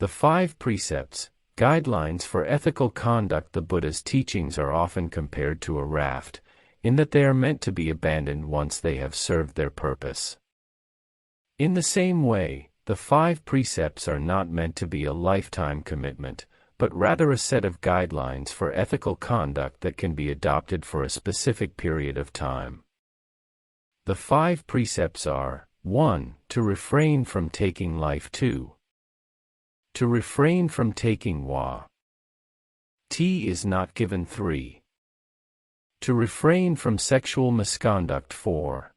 The 5 precepts, guidelines for ethical conduct. The Buddha's teachings are often compared to a raft, in that they are meant to be abandoned once they have served their purpose. In the same way, the 5 precepts are not meant to be a lifetime commitment, but rather a set of guidelines for ethical conduct that can be adopted for a specific period of time. The 5 precepts are: 1. To refrain from taking life. 2. To refrain from taking wa. T is not given. 3. To refrain from sexual misconduct. 4.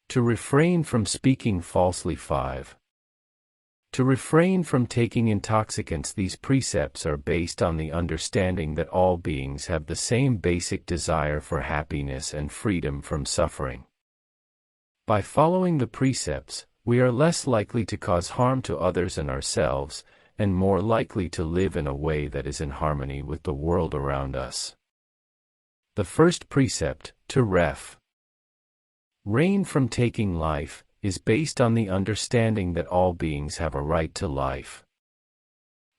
To refrain from speaking falsely. 5. To refrain from taking intoxicants. These precepts are based on the understanding that all beings have the same basic desire for happiness and freedom from suffering. By following the precepts, we are less likely to cause harm to others and ourselves, and more likely to live in a way that is in harmony with the world around us. The first precept, to refrain from taking life, is based on the understanding that all beings have a right to life.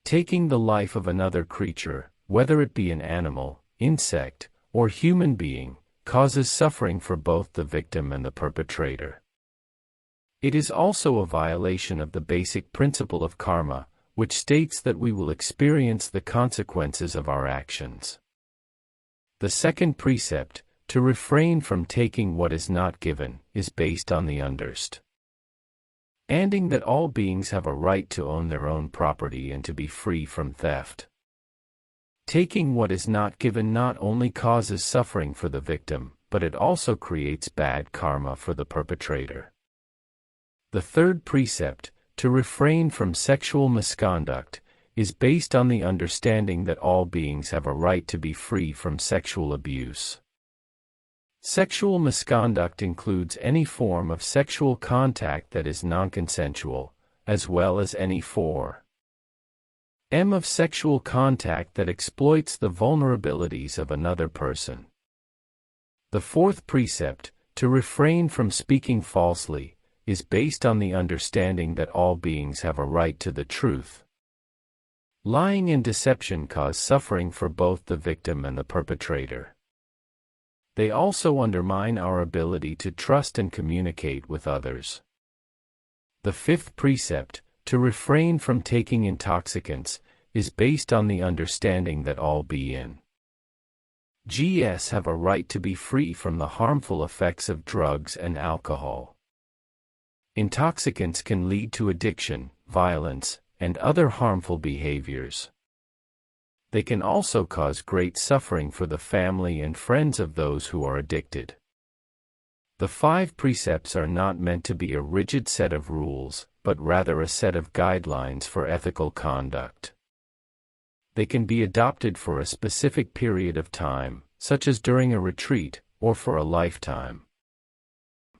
Taking the life of another creature, whether it be an animal, insect, or human being, causes suffering for both the victim and the perpetrator. It is also a violation of the basic principle of karma, which states that we will experience the consequences of our actions. The second precept, to refrain from taking what is not given, is based on the understanding that all beings have a right to own their own property and to be free from theft. Taking what is not given not only causes suffering for the victim, but it also creates bad karma for the perpetrator. The third precept, to refrain from sexual misconduct, is based on the understanding that all beings have a right to be free from sexual abuse. Sexual misconduct includes any form of sexual contact that is non-consensual, as well as any form of sexual contact that exploits the vulnerabilities of another person. The fourth precept, to refrain from speaking falsely, is based on the understanding that all beings have a right to the truth. Lying and deception cause suffering for both the victim and the perpetrator. They also undermine our ability to trust and communicate with others. The fifth precept, to refrain from taking intoxicants, is based on the understanding that all beings have a right to be free from the harmful effects of drugs and alcohol. Intoxicants can lead to addiction, violence, and other harmful behaviors. They can also cause great suffering for the family and friends of those who are addicted. The 5 precepts are not meant to be a rigid set of rules, but rather a set of guidelines for ethical conduct. They can be adopted for a specific period of time, such as during a retreat, or for a lifetime.